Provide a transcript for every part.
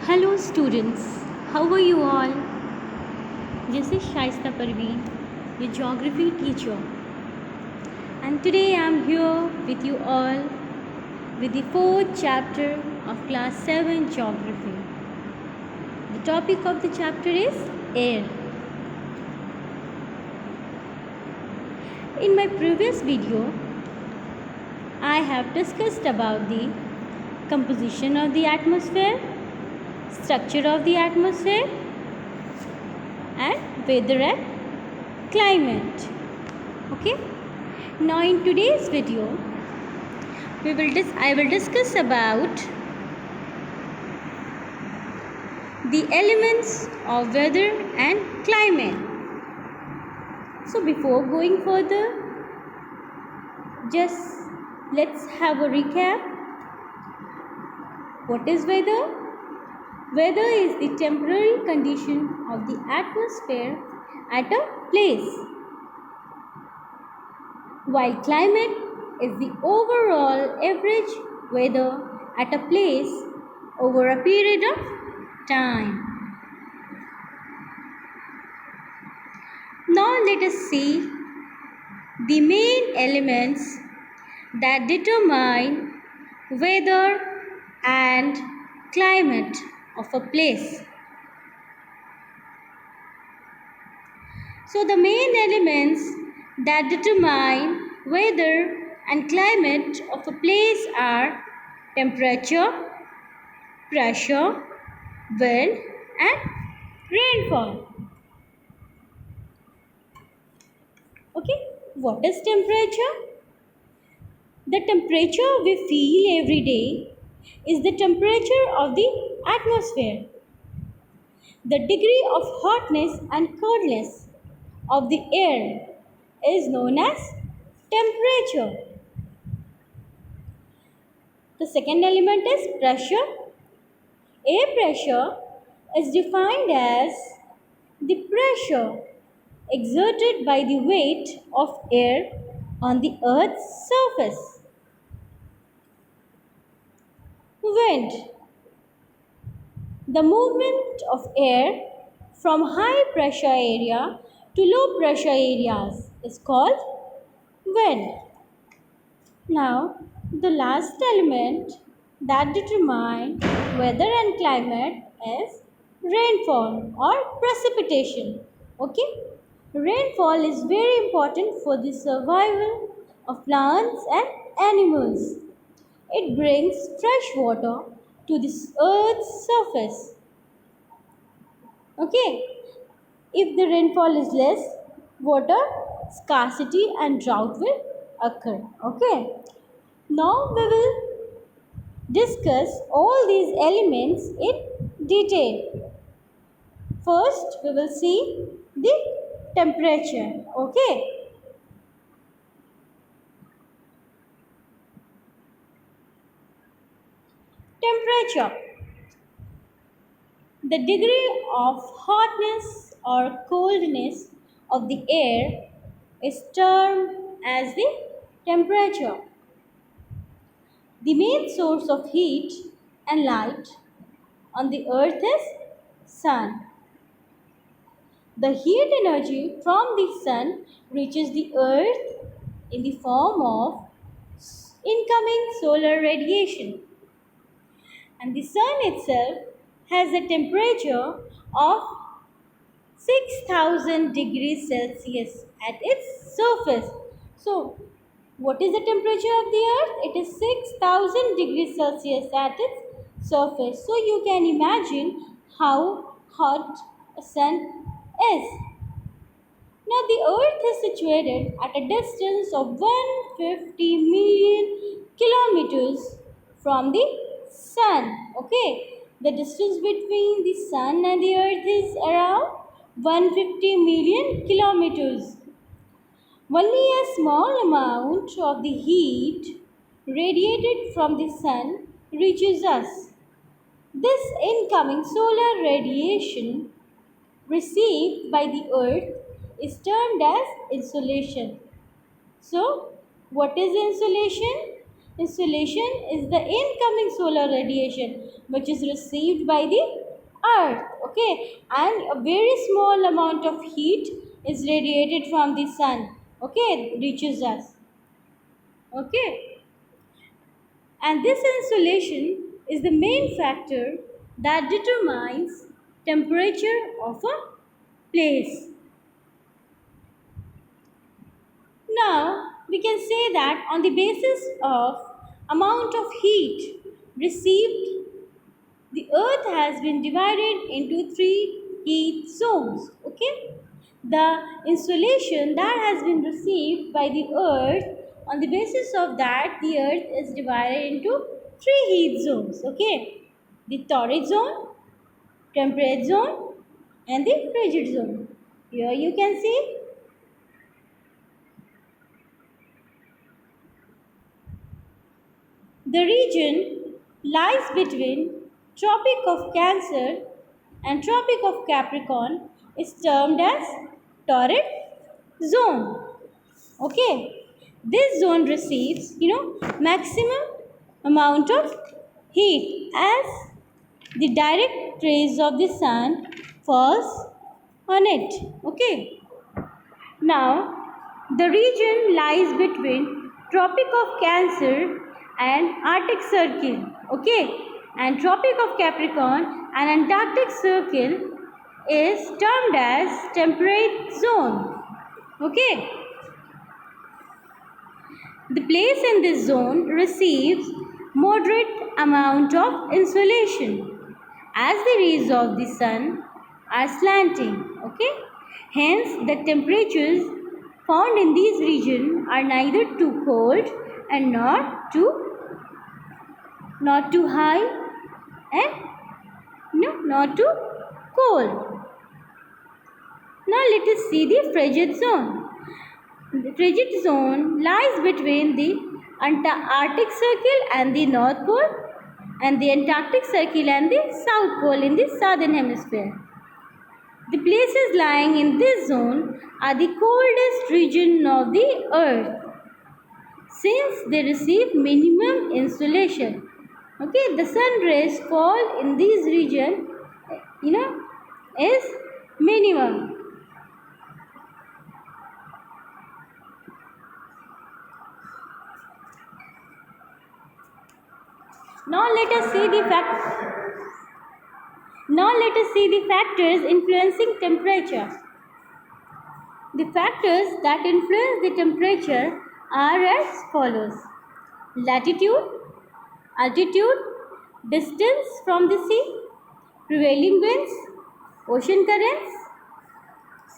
Hello students, how are you all? This is Shaista Parveen, your geography teacher, and today I am here with you all with the fourth chapter of class 7 geography. The topic of the chapter is air. In my previous video, I have discussed about the composition of the atmosphere, structure of the atmosphere, and weather and climate. Okay, now in today's video I will discuss about the elements of weather and climate. So before going further, just let's have a recap. What is weather? Weather is the temporary condition of the atmosphere at a place, while climate is the overall average weather at a place over a period of time. Now let us see the main elements that determine weather and climate of a place. So the main elements that determine weather and climate of a place are temperature, pressure, wind and rainfall. Okay, what is temperature? The temperature we feel every day is the temperature of the atmosphere. The degree of hotness and coldness of the air is known as temperature. The second element is pressure. Air pressure is defined as the pressure exerted by the weight of air on the earth's surface. Wind. The movement of air from high pressure area to low pressure areas is called wind. Now, the last element that determines weather and climate is rainfall or precipitation. Okay? Rainfall is very important for the survival of plants and animals. It brings fresh water to the earth's surface. Okay? If the rainfall is less, water scarcity and drought will occur. Okay? Now we will discuss all these elements in detail. First, we will see the temperature. Okay? Temperature. The degree of hotness or coldness of the air is termed as the temperature. The main source of heat and light on the earth is sun. The heat energy from the sun reaches the earth in the form of incoming solar radiation. And the sun itself has a temperature of 6000 degrees Celsius at its surface. So, what is the temperature of the earth? It is 6000 degrees Celsius at its surface. So, you can imagine how hot a sun is. Now, the earth is situated at a distance of 150 million kilometers from the sun. Okay, the distance between the sun and the earth is around 150 million kilometers. Only a small amount of the heat radiated from the sun reaches us. This incoming solar radiation received by the earth is termed as insolation. So, what is insolation? Insolation is the incoming solar radiation which is received by the earth. Okay, and a very small amount of heat is radiated from the sun. Okay, reaches us. Okay, and this insolation is the main factor that determines temperature of a place. Now, we can say that on the basis of amount of heat received, the earth has been divided into three heat zones. Okay? The insolation that has been received by the earth, on the basis of that, the earth is divided into three heat zones. Okay? The torrid zone, temperate zone, and the frigid zone. Here you can see the region lies between Tropic of Cancer and Tropic of Capricorn is termed as torrid zone. Okay, this zone receives maximum amount of heat as the direct rays of the sun falls on it. Okay, now the region lies between Tropic of Cancer and Arctic Circle. Okay, and Tropic of Capricorn and Antarctic Circle is termed as temperate zone. Okay, the place in this zone receives moderate amount of insolation as the rays of the sun are slanting. Okay, hence the temperatures found in these regions are neither too cold and not too high and not too cold. Now let us see the frigid zone. The frigid zone lies between the Arctic Circle and the North Pole and the Antarctic Circle and the South Pole in the southern hemisphere. The places lying in this zone are the coldest region of the earth since they receive minimum insolation. Okay, the sun rays fall in this region is minimum. Now let us see the factors influencing temperature. The factors that influence the temperature are as follows: latitude, altitude, distance from the sea, prevailing winds, ocean currents,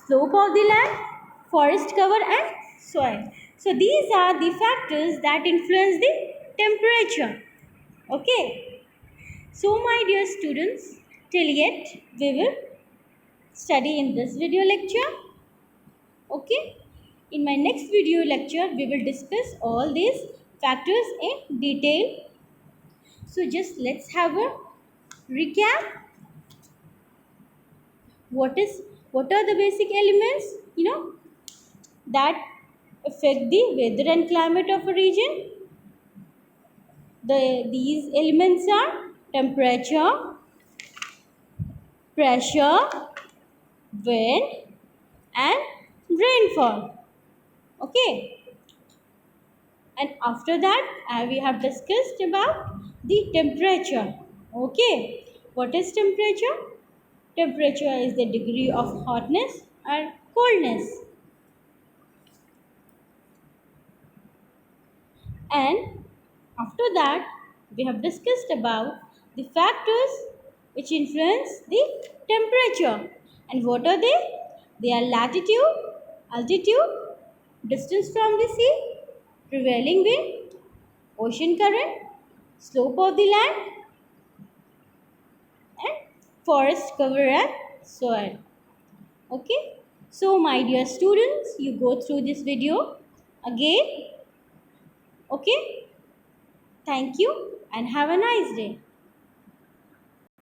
slope of the land, forest cover and soil. So these are the factors that influence the temperature. Okay. So my dear students, till yet we will study in this video lecture. Okay. In my next video lecture, we will discuss all these factors in detail. So just let's have a recap. What are the basic elements that affect the weather and climate of a region? These elements are temperature, pressure, wind and rainfall. Okay, and after that we have discussed about the temperature. Okay, what is temperature? Temperature is the degree of hotness or coldness. And after that we have discussed about the factors which influence the temperature. And what are they? They are latitude, altitude, distance from the sea, prevailing wind, ocean current, slope of the land and forest cover and soil. Okay. So my dear students, you go through this video again. Okay. Thank you and have a nice day.